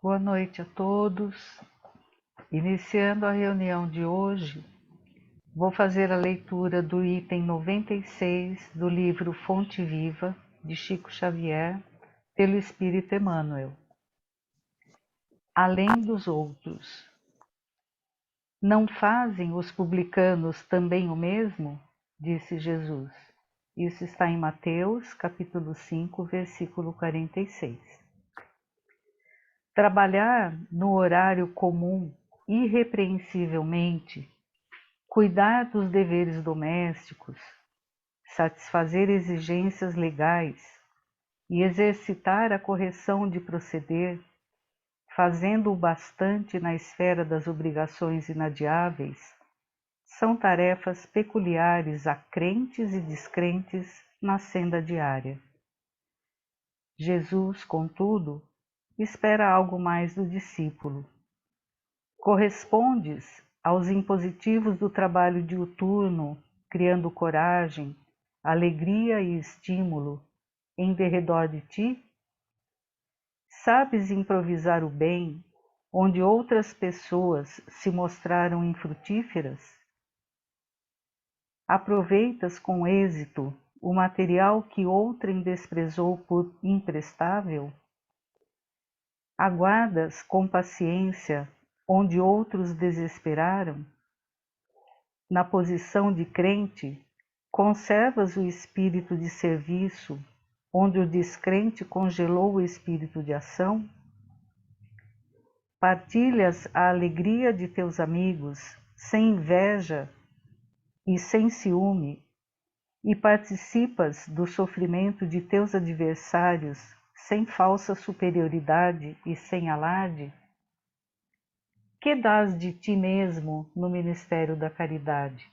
Boa noite a todos. Iniciando a reunião de hoje, vou fazer a leitura do item 96 do livro Fonte Viva, de Chico Xavier, pelo Espírito Emmanuel. Além dos outros. Não fazem os publicanos também o mesmo? Disse Jesus. Isso está em Mateus, capítulo 5, versículo 46. Trabalhar no horário comum irrepreensivelmente, cuidar dos deveres domésticos, satisfazer exigências legais e exercitar a correção de proceder, fazendo o bastante na esfera das obrigações inadiáveis, são tarefas peculiares a crentes e descrentes na senda diária. Jesus, contudo, espera algo mais do discípulo. Correspondes aos impositivos do trabalho diuturno, criando coragem, alegria e estímulo em derredor de ti? Sabes improvisar o bem, onde outras pessoas se mostraram infrutíferas? Aproveitas com êxito o material que outrem desprezou por imprestável? Aguardas com paciência onde outros desesperaram? Na posição de crente, conservas o espírito de serviço, onde o descrente congelou o espírito de ação? Partilhas a alegria de teus amigos, sem inveja e sem ciúme, e participas do sofrimento de teus adversários, sem falsa superioridade e sem alarde? Que dás de ti mesmo no ministério da caridade?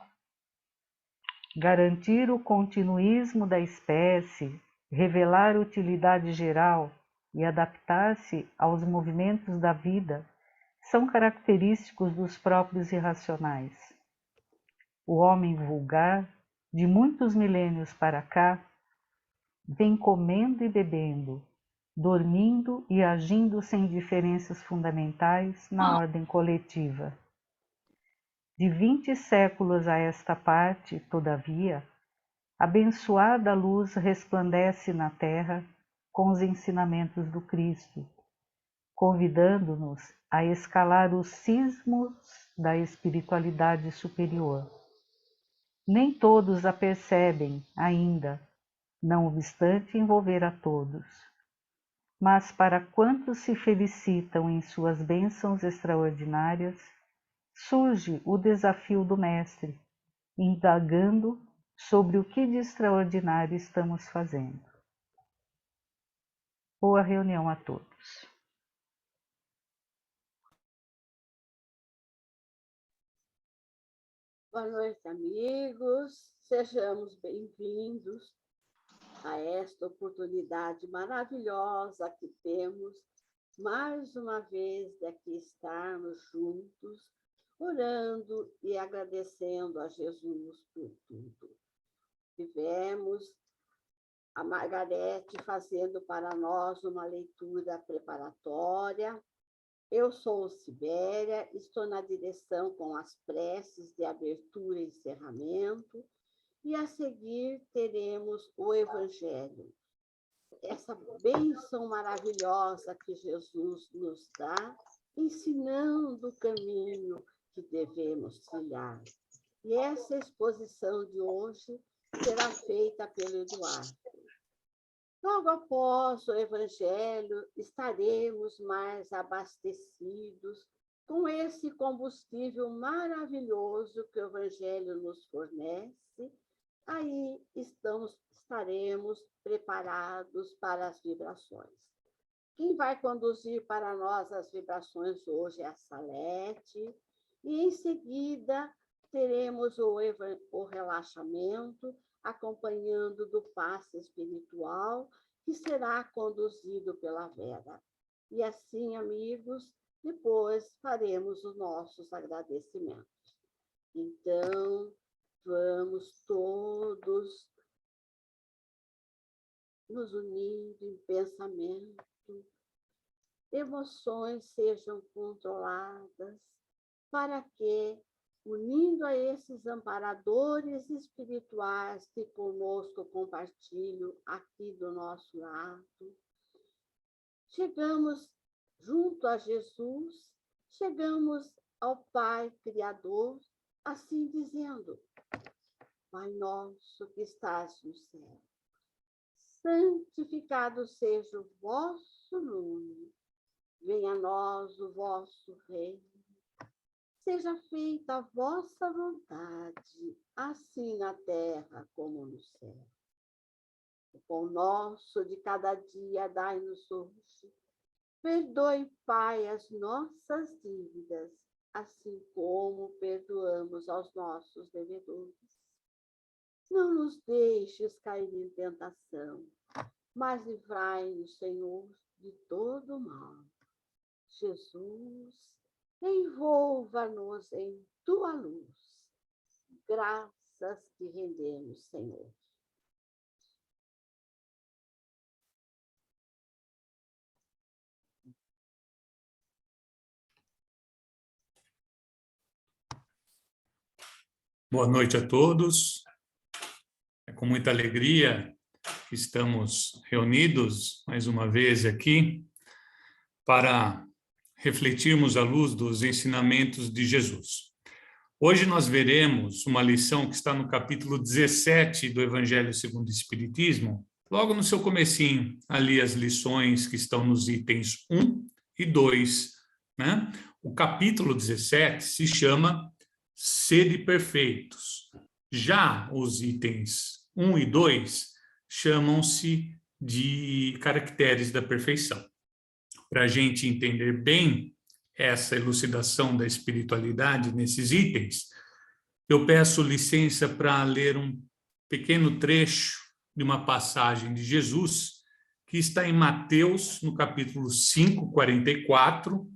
Garantir o continuismo da espécie, revelar utilidade geral e adaptar-se aos movimentos da vida são característicos dos próprios irracionais. O homem vulgar, de muitos milênios para cá, vem comendo e bebendo, dormindo e agindo sem diferenças fundamentais na ordem coletiva. De 20 séculos a esta parte, todavia, abençoada luz resplandece na terra com os ensinamentos do Cristo, convidando-nos a escalar os cismos da espiritualidade superior. Nem todos a percebem ainda, não obstante envolver a todos. Mas para quantos se felicitam em suas bênçãos extraordinárias, surge o desafio do Mestre, indagando sobre o que de extraordinário estamos fazendo. Boa reunião a todos. Boa noite, amigos. Sejamos bem-vindos a esta oportunidade maravilhosa que temos, mais uma vez, de aqui estarmos juntos, orando e agradecendo a Jesus por tudo. Tivemos a Margarete fazendo para nós uma leitura preparatória. Eu sou Sibéria, estou na direção com as preces de abertura e encerramento, e a seguir teremos o Evangelho. Essa bênção maravilhosa que Jesus nos dá, ensinando o caminho que devemos trilhar. E essa exposição de hoje será feita pelo Eduardo. Logo após o Evangelho, estaremos mais abastecidos com esse combustível maravilhoso que o Evangelho nos fornece. Aí estaremos preparados para as vibrações. Quem vai conduzir para nós as vibrações hoje é a Salete, e em seguida teremos o relaxamento, acompanhando do passe espiritual, que será conduzido pela Vera. E assim, amigos, depois faremos os nossos agradecimentos. Então, vamos todos nos unindo em pensamento, emoções sejam controladas, para que, unindo a esses amparadores espirituais que conosco compartilham aqui do nosso lado, chegamos junto a Jesus, chegamos ao Pai Criador, assim dizendo: Pai nosso que estás no céu, santificado seja o vosso nome, venha a nós o vosso reino, seja feita a vossa vontade, assim na terra como no céu. O pão nosso de cada dia dai-nos hoje. Perdoe, Pai, as nossas dívidas, assim como perdoamos aos nossos devedores. Não nos deixes cair em tentação, mas livrai-nos, Senhor, de todo mal. Jesus, envolva-nos em tua luz. Graças te rendemos, Senhor. Boa noite a todos. É com muita alegria que estamos reunidos mais uma vez aqui para refletirmos à luz dos ensinamentos de Jesus. Hoje nós veremos uma lição que está no capítulo 17 do Evangelho segundo o Espiritismo, logo no seu comecinho, ali as lições que estão nos itens 1 e 2, né? O capítulo 17 se chama Sede perfeitos. Já os itens 1 e 2 chamam-se de caracteres da perfeição. Para a gente entender bem essa elucidação da espiritualidade nesses itens, eu peço licença para ler um pequeno trecho de uma passagem de Jesus que está em Mateus, no capítulo 5, 44,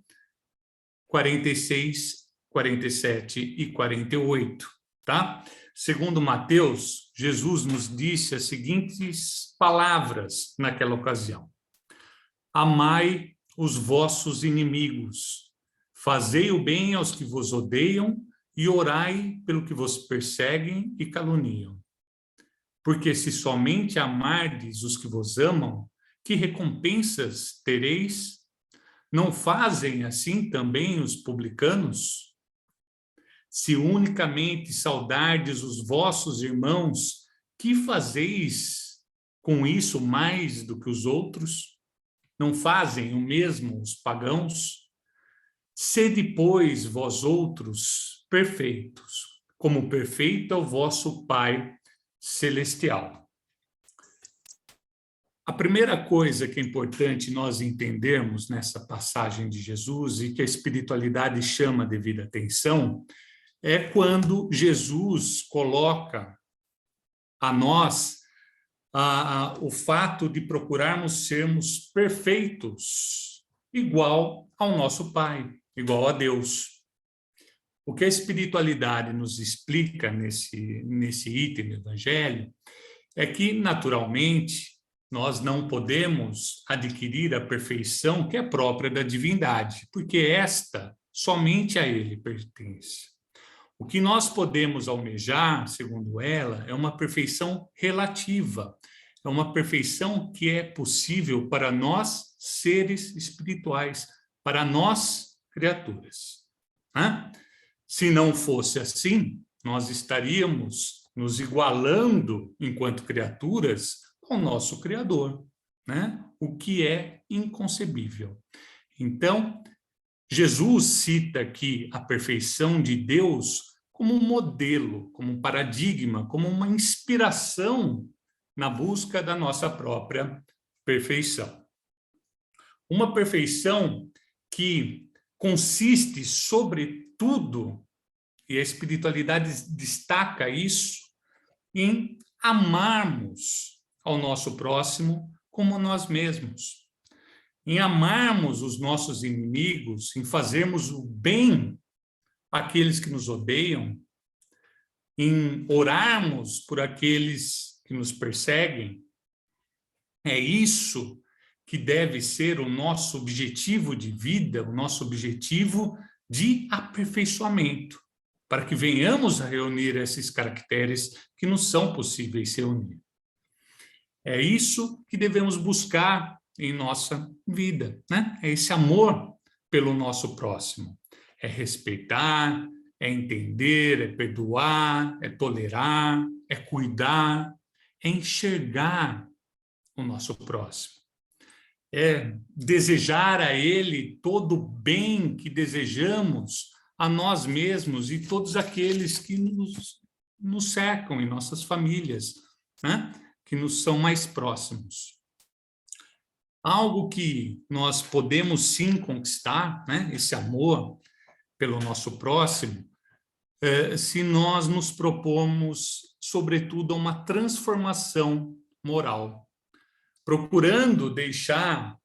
46, 47 e 48, tá? Segundo Mateus, Jesus nos disse as seguintes palavras naquela ocasião: amai os vossos inimigos, fazei o bem aos que vos odeiam e orai pelo que vos perseguem e caluniam. Porque se somente amardes os que vos amam, que recompensas tereis? Não fazem assim também os publicanos? Se unicamente saudardes os vossos irmãos, que fazeis com isso mais do que os outros? Não fazem o mesmo os pagãos? Sede, pois, vós outros perfeitos, como perfeito é o vosso Pai celestial. A primeira coisa que é importante nós entendermos nessa passagem de Jesus e que a espiritualidade chama devida atenção é quando Jesus coloca a nós o fato de procurarmos sermos perfeitos, igual ao nosso Pai, igual a Deus. O que a espiritualidade nos explica nesse item do Evangelho é que, naturalmente, nós não podemos adquirir a perfeição que é própria da divindade, porque esta somente a Ele pertence. O que nós podemos almejar, segundo ela, é uma perfeição relativa, é uma perfeição que é possível para nós, seres espirituais, para nós, criaturas. Se não fosse assim, nós estaríamos nos igualando, enquanto criaturas, ao nosso Criador, o que é inconcebível. Então, Jesus cita aqui a perfeição de Deus como um modelo, como um paradigma, como uma inspiração na busca da nossa própria perfeição. Uma perfeição que consiste, sobretudo, e a espiritualidade destaca isso, em amarmos ao nosso próximo como nós mesmos, em amarmos os nossos inimigos, em fazermos o bem àqueles que nos odeiam, em orarmos por aqueles que nos perseguem. É isso que deve ser o nosso objetivo de vida, o nosso objetivo de aperfeiçoamento, para que venhamos a reunir esses caracteres que nos são possíveis reunir. É isso que devemos buscar em nossa vida, É esse amor pelo nosso próximo. É respeitar, é entender, é perdoar, é tolerar, é cuidar, é enxergar o nosso próximo. É desejar a ele todo o bem que desejamos a nós mesmos e todos aqueles que nos cercam em nossas famílias, que nos são mais próximos. Algo que nós podemos sim conquistar, esse amor pelo nosso próximo, se nós nos propomos, sobretudo, a uma transformação moral, procurando deixar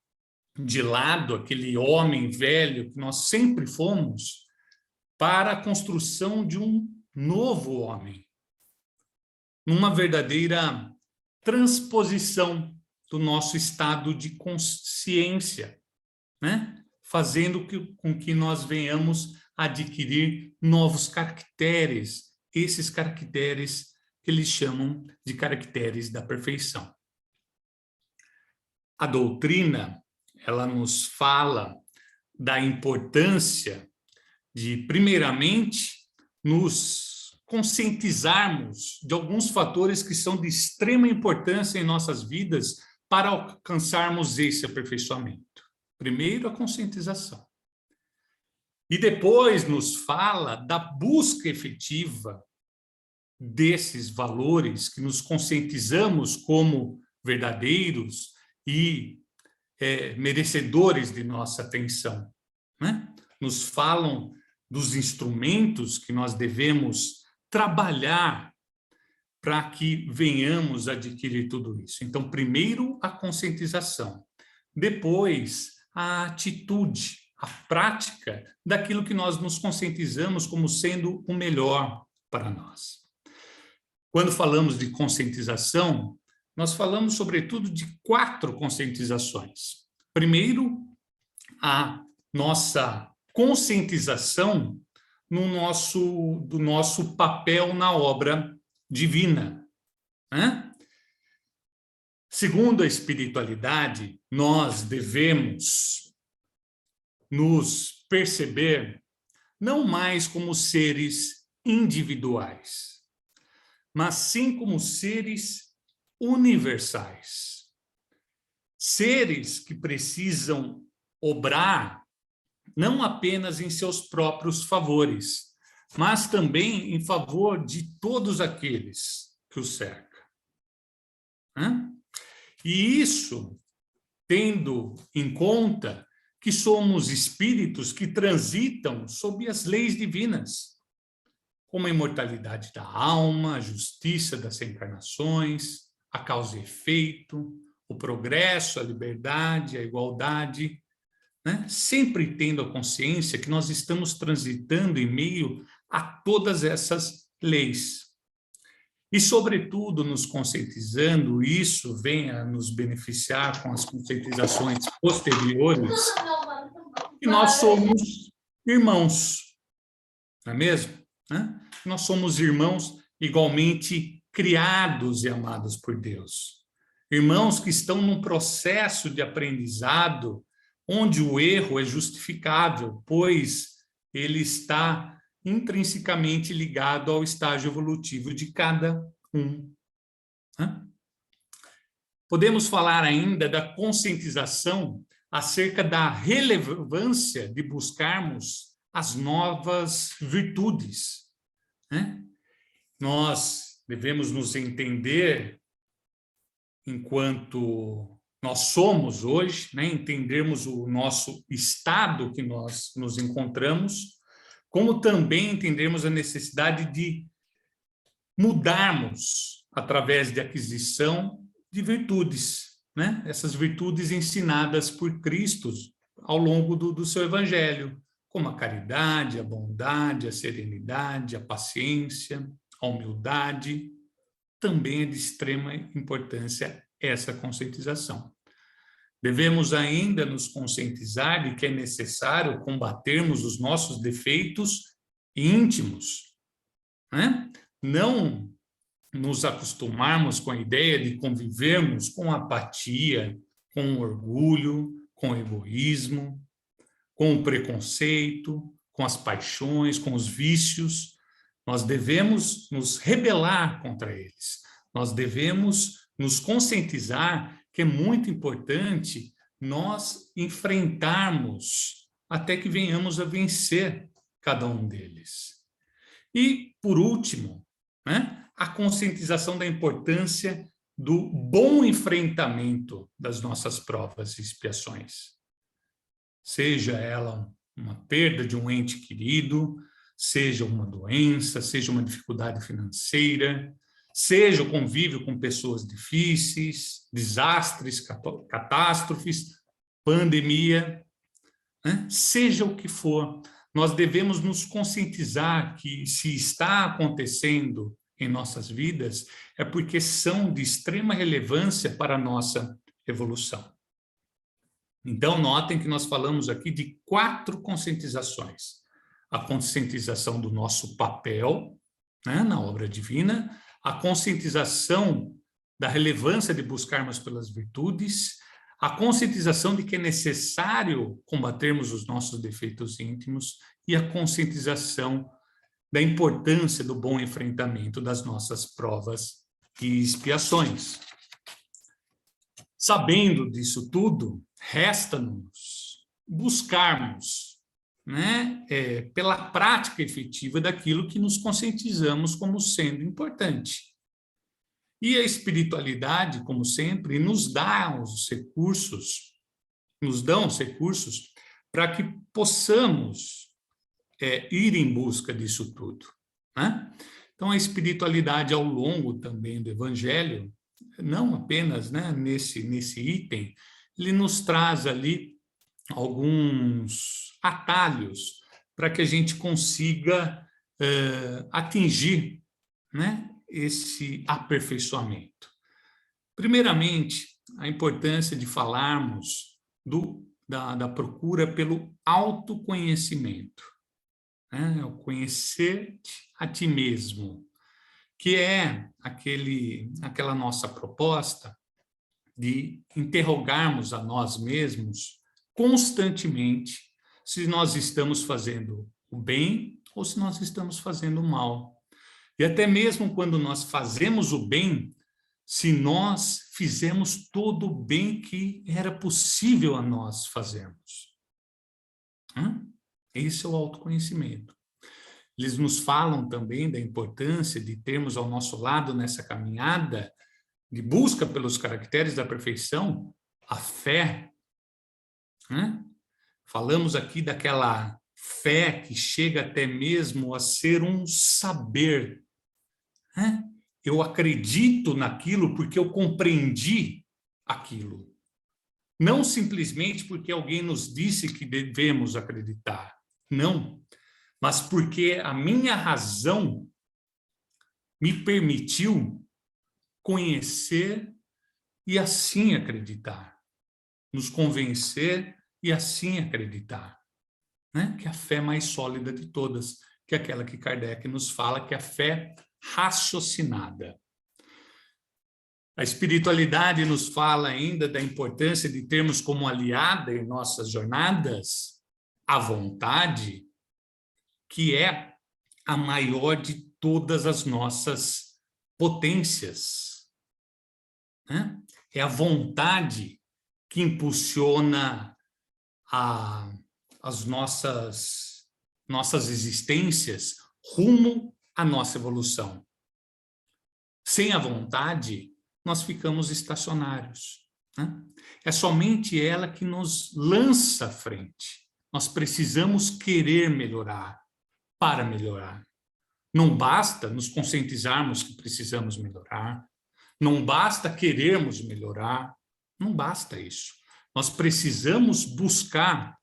de lado aquele homem velho que nós sempre fomos para a construção de um novo homem, numa verdadeira transposição do nosso estado de consciência, fazendo com que nós venhamos a adquirir novos caracteres, esses caracteres que eles chamam de caracteres da perfeição. A doutrina, ela nos fala da importância de, primeiramente, nos conscientizarmos de alguns fatores que são de extrema importância em nossas vidas para alcançarmos esse aperfeiçoamento. Primeiro, a conscientização. E depois nos fala da busca efetiva desses valores que nos conscientizamos como verdadeiros e merecedores de nossa atenção. Nos falam dos instrumentos que nós devemos trabalhar para que venhamos a adquirir tudo isso. Então, primeiro, a conscientização. Depois, a atitude, a prática daquilo que nós nos conscientizamos como sendo o melhor para nós. Quando falamos de conscientização, nós falamos, sobretudo, de 4 conscientizações. Primeiro, a nossa conscientização do nosso papel na obra divina, né? Segundo a espiritualidade, nós devemos nos perceber não mais como seres individuais, mas sim como seres universais. Seres que precisam obrar não apenas em seus próprios favores, mas também em favor de todos aqueles que os cercam. E isso tendo em conta que somos espíritos que transitam sob as leis divinas, como a imortalidade da alma, a justiça das reencarnações, a causa e efeito, o progresso, a liberdade, a igualdade, né? Sempre tendo a consciência que nós estamos transitando em meio a todas essas leis. E, sobretudo, nos conscientizando, isso vem a nos beneficiar com as conscientizações posteriores, que nós somos irmãos, não é mesmo? Nós somos irmãos igualmente criados e amados por Deus. Irmãos que estão num processo de aprendizado onde o erro é justificável, pois ele está intrinsecamente ligado ao estágio evolutivo de cada um. Podemos falar ainda da conscientização acerca da relevância de buscarmos as novas virtudes. Nós devemos nos entender enquanto nós somos hoje, entendermos o nosso estado que nós nos encontramos, como também entendermos a necessidade de mudarmos através de aquisição de virtudes, essas virtudes ensinadas por Cristo ao longo do seu evangelho, como a caridade, a bondade, a serenidade, a paciência, a humildade. Também é de extrema importância essa conscientização. Devemos ainda nos conscientizar de que é necessário combatermos os nossos defeitos íntimos, Não nos acostumarmos com a ideia de convivermos com apatia, com orgulho, com egoísmo, com o preconceito, com as paixões, com os vícios. Nós devemos nos rebelar contra eles. Nós devemos nos conscientizar que é muito importante nós enfrentarmos até que venhamos a vencer cada um deles. E, por último, a conscientização da importância do bom enfrentamento das nossas provas e expiações. Seja ela uma perda de um ente querido, seja uma doença, seja uma dificuldade financeira, seja o convívio com pessoas difíceis, desastres, catástrofes, pandemia, seja o que for, nós devemos nos conscientizar que se está acontecendo em nossas vidas é porque são de extrema relevância para a nossa evolução. Então, notem que nós falamos aqui de 4 conscientizações. A conscientização do nosso papel, na obra divina, a conscientização da relevância de buscarmos pelas virtudes, a conscientização de que é necessário combatermos os nossos defeitos íntimos e a conscientização da importância do bom enfrentamento das nossas provas e expiações. Sabendo disso tudo, resta-nos buscarmos, pela prática efetiva daquilo que nos conscientizamos como sendo importante. E a espiritualidade, como sempre, nos dão os recursos para que possamos ir em busca disso tudo. Então, a espiritualidade ao longo também do Evangelho, não apenas nesse item, ele nos traz ali alguns atalhos para que a gente consiga atingir esse aperfeiçoamento. Primeiramente, a importância de falarmos da procura pelo autoconhecimento. né? É o conhecer-te a ti mesmo, que é aquela nossa proposta de interrogarmos a nós mesmos constantemente se nós estamos fazendo o bem ou se nós estamos fazendo o mal. E até mesmo quando nós fazemos o bem, se nós fizemos todo o bem que era possível a nós fazermos. Esse é o autoconhecimento. Eles nos falam também da importância de termos ao nosso lado nessa caminhada de busca pelos caracteres da perfeição, a fé. Falamos aqui daquela fé que chega até mesmo a ser um saber. Eu acredito naquilo porque eu compreendi aquilo. Não simplesmente porque alguém nos disse que devemos acreditar. Não. Mas porque a minha razão me permitiu conhecer e assim acreditar. Nos convencer e assim acreditar. Que é a fé mais sólida de todas, que é aquela que Kardec nos fala, que é a fé raciocinada. A espiritualidade nos fala ainda da importância de termos como aliada em nossas jornadas a vontade, que é a maior de todas as nossas potências. É a vontade que impulsiona as nossas existências rumo à nossa evolução. Sem a vontade, nós ficamos estacionários. É somente ela que nos lança à frente. Nós precisamos querer melhorar para melhorar. Não basta nos conscientizarmos que precisamos melhorar. Não basta querermos melhorar. Não basta isso. Nós precisamos buscar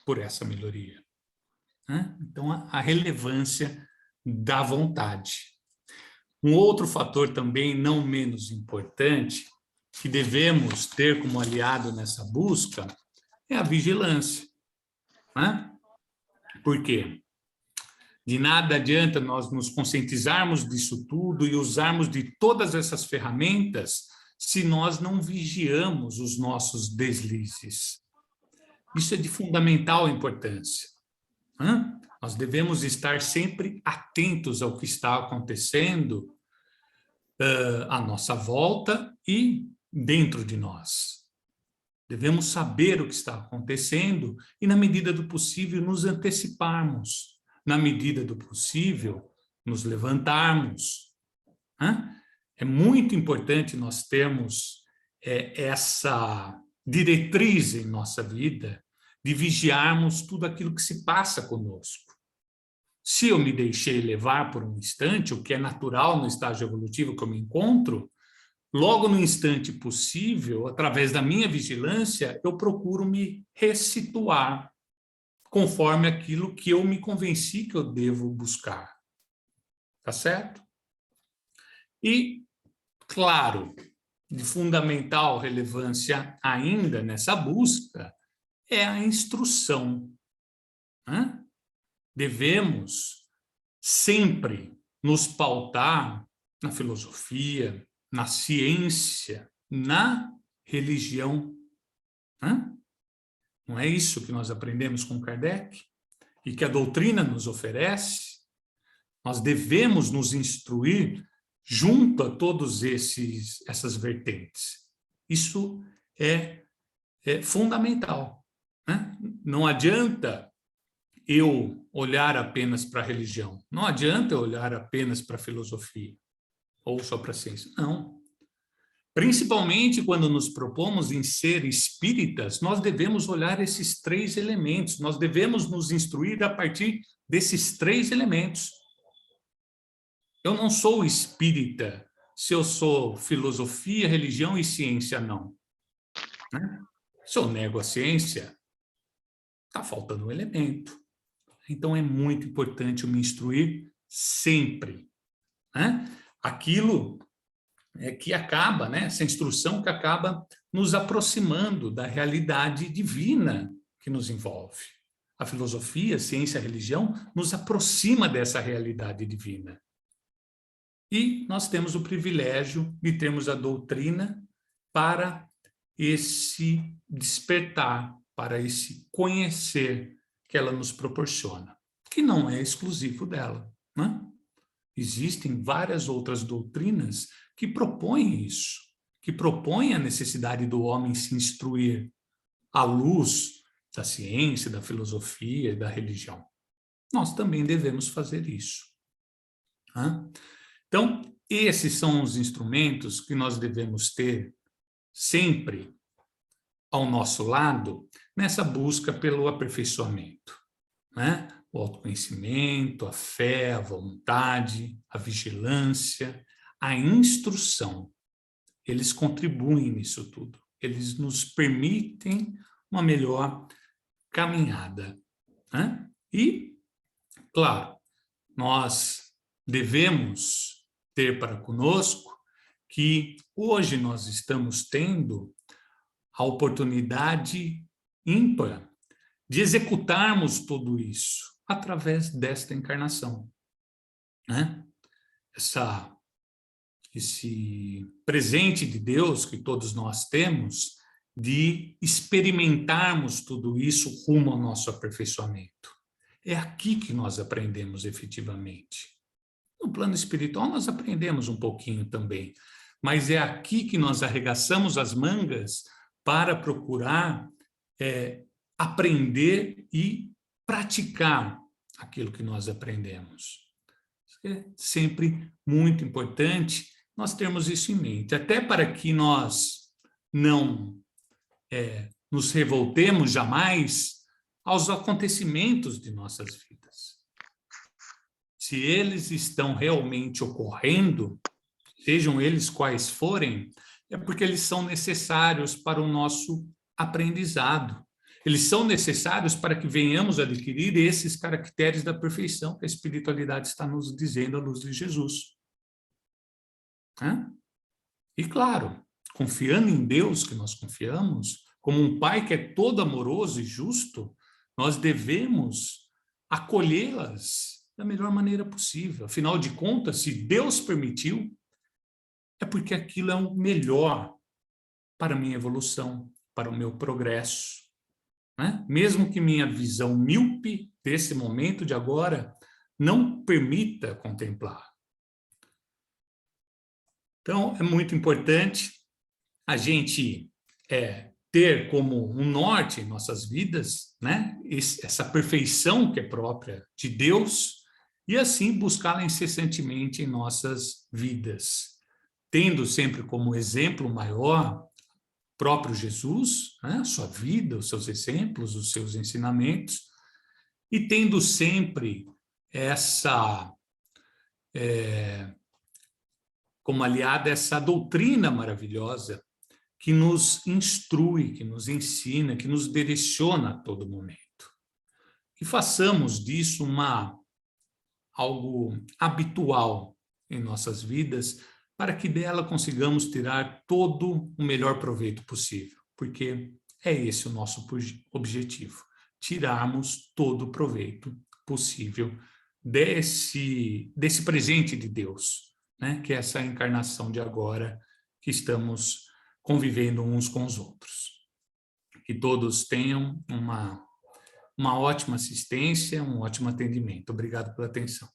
por essa melhoria. Então, a relevância da vontade. Um outro fator também não menos importante, que devemos ter como aliado nessa busca, é a vigilância. Por quê? De nada adianta nós nos conscientizarmos disso tudo e usarmos de todas essas ferramentas se nós não vigiamos os nossos deslizes. Isso é de fundamental importância. Nós devemos estar sempre atentos ao que está acontecendo à nossa volta e dentro de nós. Devemos saber o que está acontecendo e, na medida do possível, nos anteciparmos. Na medida do possível, nos levantarmos. É muito importante nós termos essa diretriz em nossa vida de vigiarmos tudo aquilo que se passa conosco. Se eu me deixei levar por um instante, o que é natural no estágio evolutivo que eu me encontro, logo no instante possível, através da minha vigilância, eu procuro me ressituar conforme aquilo que eu me convenci que eu devo buscar. Tá certo? E, claro, de fundamental relevância ainda nessa busca é a instrução. Devemos sempre nos pautar na filosofia, na ciência, na religião. Não é isso que nós aprendemos com Kardec? E que a doutrina nos oferece? Nós devemos nos instruir junto a todos essas vertentes. Isso é fundamental. Não adianta eu olhar apenas para a religião. Não adianta eu olhar apenas para a filosofia ou só para a ciência. Não. Principalmente quando nos propomos em ser espíritas, nós devemos olhar esses três elementos. Nós devemos nos instruir a partir desses três elementos. Eu não sou espírita se eu sou filosofia, religião e ciência, não. Se eu nego a ciência, está faltando um elemento. Então, é muito importante eu me instruir sempre. Aquilo que acaba, essa instrução que acaba nos aproximando da realidade divina que nos envolve. A filosofia, a ciência, a religião nos aproxima dessa realidade divina. E nós temos o privilégio de termos a doutrina para esse despertar, para esse conhecer que ela nos proporciona, que não é exclusivo dela, né? Existem várias outras doutrinas que propõem isso, que propõem a necessidade do homem se instruir à luz da ciência, da filosofia e da religião. Nós também devemos fazer isso, né? Então, esses são os instrumentos que nós devemos ter sempre ao nosso lado nessa busca pelo aperfeiçoamento, né? O autoconhecimento, a fé, a vontade, a vigilância, a instrução. Eles contribuem nisso tudo. Eles nos permitem uma melhor caminhada, né? E, claro, nós devemos ter para conosco que hoje nós estamos tendo a oportunidade ímpar de executarmos tudo isso através desta encarnação, né? Esse presente de Deus que todos nós temos de experimentarmos tudo isso rumo ao nosso aperfeiçoamento. É aqui que nós aprendemos efetivamente. No plano espiritual nós aprendemos um pouquinho também, mas é aqui que nós arregaçamos as mangas para procurar aprender e praticar aquilo que nós aprendemos. É sempre muito importante nós termos isso em mente, até para que nós não nos revoltemos jamais aos acontecimentos de nossas vidas. Se eles estão realmente ocorrendo, sejam eles quais forem, é porque eles são necessários para o nosso aprendizado. Eles são necessários para que venhamos adquirir esses caracteres da perfeição que a espiritualidade está nos dizendo à luz de Jesus. E claro, confiando em Deus que nós confiamos, como um Pai que é todo amoroso e justo, nós devemos acolhê-las da melhor maneira possível. Afinal de contas, se Deus permitiu, é porque aquilo é o melhor para a minha evolução, para o meu progresso, né? Mesmo que minha visão míope desse momento de agora não permita contemplar. Então, é muito importante a gente ter como um norte em nossas vidas, né? Essa perfeição que é própria de Deus e assim buscá-la incessantemente em nossas vidas, tendo sempre como exemplo maior próprio Jesus, né? Sua vida, os seus exemplos, os seus ensinamentos, e tendo sempre essa como aliada essa doutrina maravilhosa que nos instrui, que nos ensina, que nos direciona a todo momento. Que façamos disso algo habitual em nossas vidas, para que dela consigamos tirar todo o melhor proveito possível, porque é esse o nosso objetivo, tirarmos todo o proveito possível desse presente de Deus, né? Que é essa encarnação de agora que estamos convivendo uns com os outros. Que todos tenham uma ótima assistência, um ótimo atendimento. Obrigado pela atenção.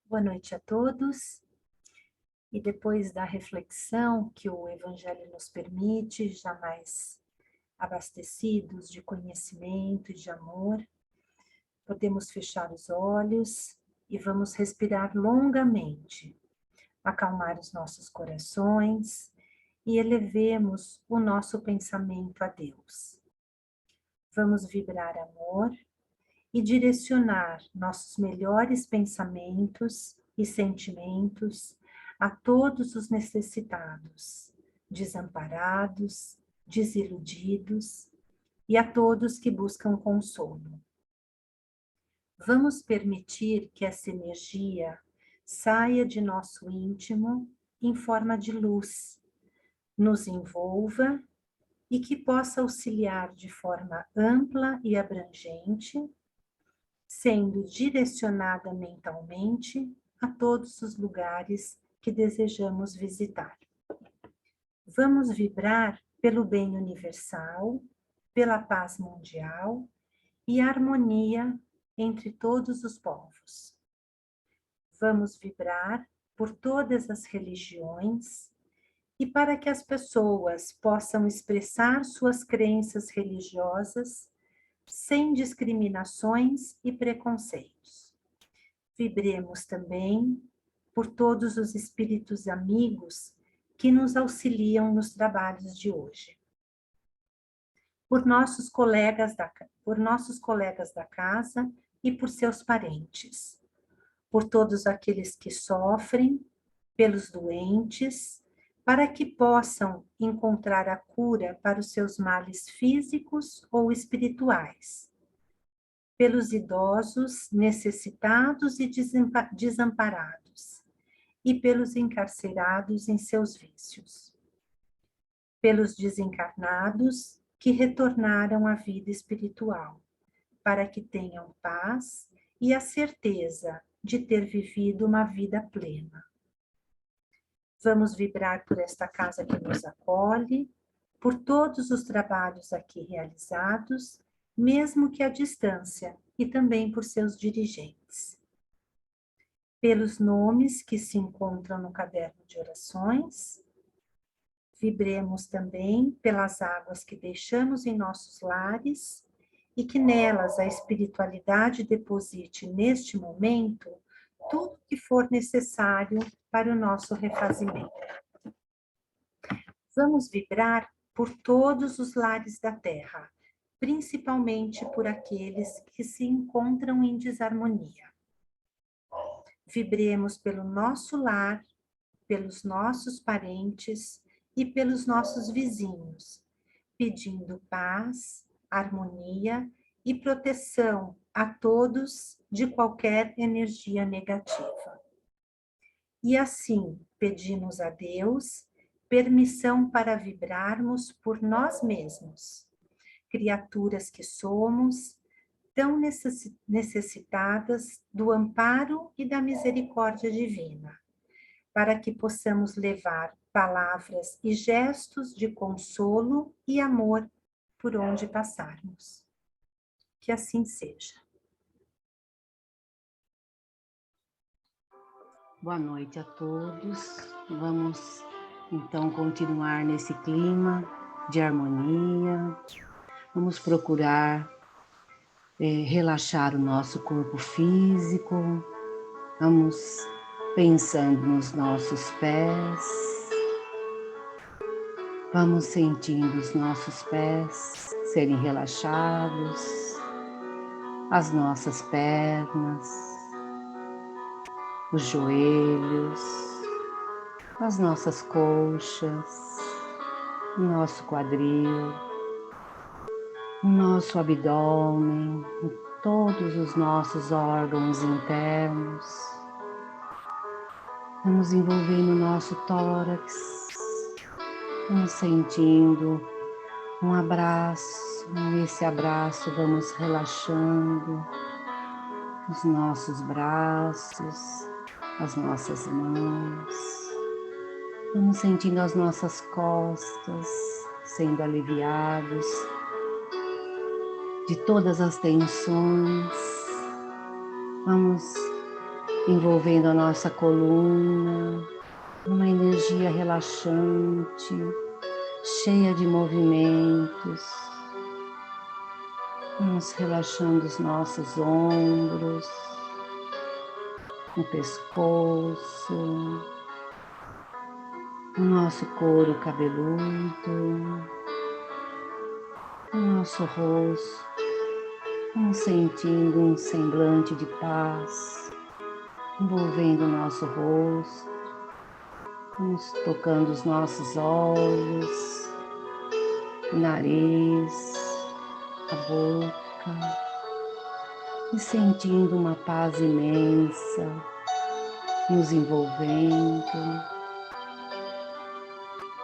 Boa noite a todos. E depois da reflexão que o Evangelho nos permite, jamais abastecidos de conhecimento e de amor, podemos fechar os olhos e vamos respirar longamente, acalmar os nossos corações e elevemos o nosso pensamento a Deus. Vamos vibrar amor e direcionar nossos melhores pensamentos e sentimentos a todos os necessitados, desamparados, desiludidos e a todos que buscam consolo. Vamos permitir que essa energia saia de nosso íntimo em forma de luz, nos envolva e que possa auxiliar de forma ampla e abrangente, sendo direcionada mentalmente a todos os lugares que desejamos visitar. Vamos vibrar pelo bem universal, pela paz mundial e harmonia entre todos os povos. Vamos vibrar por todas as religiões e para que as pessoas possam expressar suas crenças religiosas sem discriminações e preconceitos. Vibremos também por todos os espíritos amigos que nos auxiliam nos trabalhos de hoje. Por nossos colegas da casa e por seus parentes. Por todos aqueles que sofrem, pelos doentes, para que possam encontrar a cura para os seus males físicos ou espirituais. Pelos idosos necessitados e desamparados, e pelos encarcerados em seus vícios. Pelos desencarnados que retornaram à vida espiritual, para que tenham paz e a certeza de ter vivido uma vida plena. Vamos vibrar por esta casa que nos acolhe, por todos os trabalhos aqui realizados, mesmo que à distância, e também por seus dirigentes. Pelos nomes que se encontram no caderno de orações, vibremos também pelas águas que deixamos em nossos lares e que nelas a espiritualidade deposite neste momento tudo que for necessário para o nosso refazimento. Vamos vibrar por todos os lares da Terra, principalmente por aqueles que se encontram em desarmonia. Vibremos pelo nosso lar, pelos nossos parentes e pelos nossos vizinhos, pedindo paz, harmonia e proteção a todos de qualquer energia negativa. E assim, pedimos a Deus permissão para vibrarmos por nós mesmos, criaturas que somos, tão necessitadas do amparo e da misericórdia divina, para que possamos levar palavras e gestos de consolo e amor por onde passarmos. Que assim seja. Boa noite a todos. Vamos então continuar nesse clima de harmonia. Vamos procurar relaxar o nosso corpo físico. Vamos pensando nos nossos pés. Vamos sentindo os nossos pés serem relaxados, as nossas pernas, os joelhos, as nossas coxas, o nosso quadril, o nosso abdômen, todos os nossos órgãos internos. Vamos envolvendo o nosso tórax, vamos sentindo um abraço, nesse abraço vamos relaxando os nossos braços, as nossas mãos, vamos sentindo as nossas costas sendo aliviados de todas as tensões, vamos envolvendo a nossa coluna, uma energia relaxante, cheia de movimentos. Vamos relaxando os nossos ombros, o pescoço, o nosso couro cabeludo, o nosso rosto. Vamos sentindo um semblante de paz, envolvendo o nosso rosto. Vamos tocando os nossos olhos, o nariz, a boca, e sentindo uma paz imensa nos envolvendo.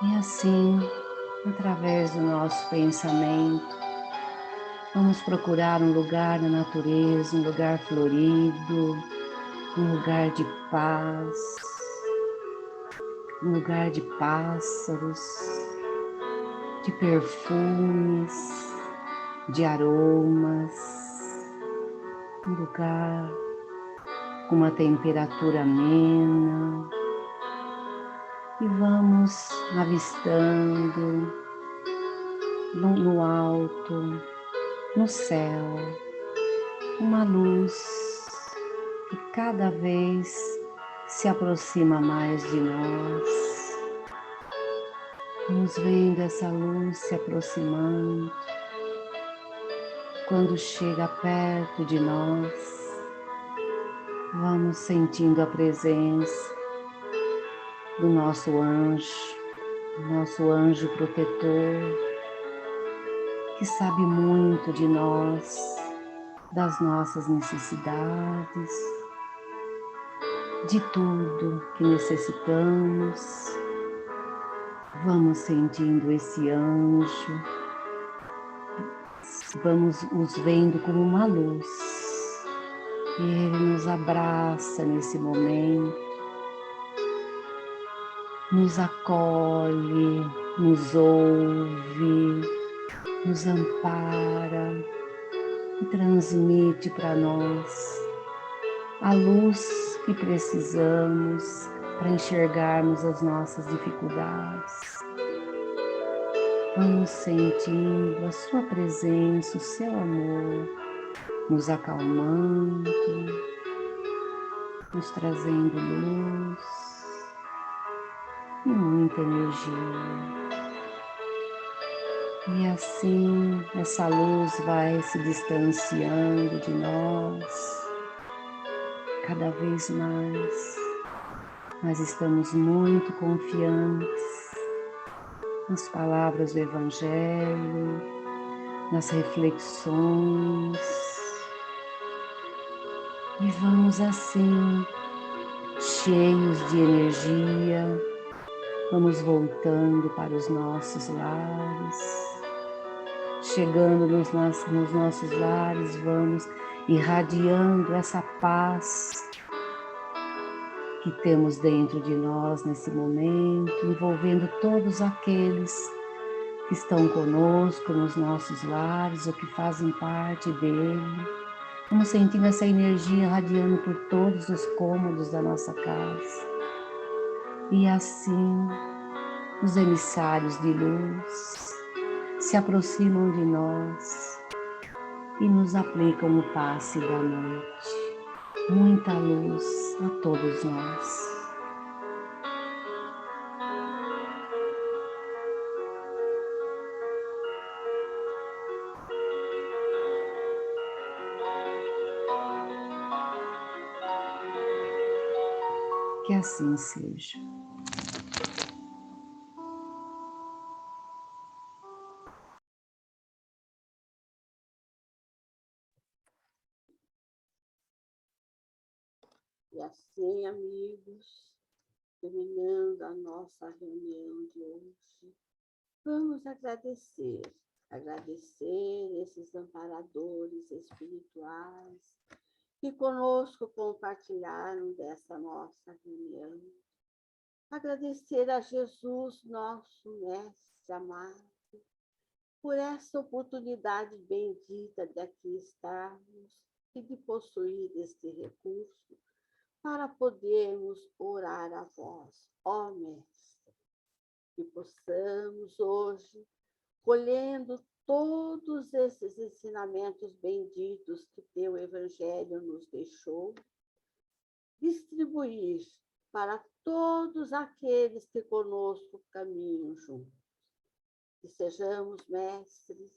E assim através do nosso pensamento. Vamos procurar um lugar na natureza, um lugar florido, um lugar de paz, um lugar de pássaros, de perfumes, de aromas, um lugar com uma temperatura amena. E vamos avistando no alto, no céu, uma luz que cada vez se aproxima mais de nós. Vamos vendo essa luz se aproximando. Quando chega perto de nós, vamos sentindo a presença do nosso anjo protetor, que sabe muito de nós, das nossas necessidades, de tudo que necessitamos. Vamos sentindo esse anjo, vamos os vendo como uma luz, e ele nos abraça nesse momento, nos acolhe, nos ouve, nos ampara e transmite para nós a luz que precisamos para enxergarmos as nossas dificuldades. Vamos sentindo a sua presença, o seu amor, nos acalmando, nos trazendo luz e muita energia. E assim, essa luz vai se distanciando de nós cada vez mais. Nós estamos muito confiantes nas palavras do Evangelho, nas reflexões. E vamos assim, cheios de energia, vamos voltando para os nossos lares. Chegando nos nossos lares, vamos irradiando essa paz que temos dentro de nós nesse momento, envolvendo todos aqueles que estão conosco nos nossos lares ou que fazem parte dele. Vamos sentindo essa energia irradiando por todos os cômodos da nossa casa. E assim, os emissários de luz se aproximam de nós e nos aplicam o passe da noite. Muita luz a todos nós. Que assim seja. E assim, amigos, terminando a nossa reunião de hoje, vamos agradecer esses amparadores espirituais que conosco compartilharam dessa nossa reunião. Agradecer a Jesus, nosso Mestre amado, por essa oportunidade bendita de aqui estarmos e de possuir este recurso para podermos orar a vós, ó Mestre, que possamos hoje, colhendo todos esses ensinamentos benditos que teu Evangelho nos deixou, distribuir para todos aqueles que conosco caminham juntos. Que sejamos, mestres,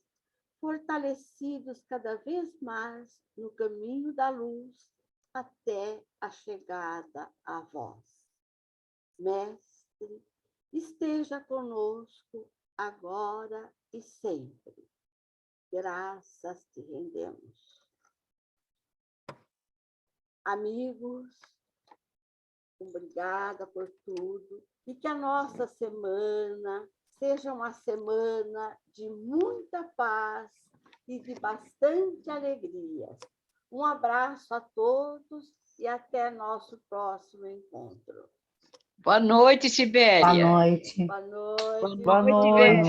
fortalecidos cada vez mais no caminho da luz até a chegada a vós. Mestre, esteja conosco agora e sempre. Graças te rendemos. Amigos, obrigada por tudo e que a nossa semana seja uma semana de muita paz e de bastante alegria. Um abraço a todos e até nosso próximo encontro. Boa noite, Sibélia. Boa noite. Boa noite. Boa noite.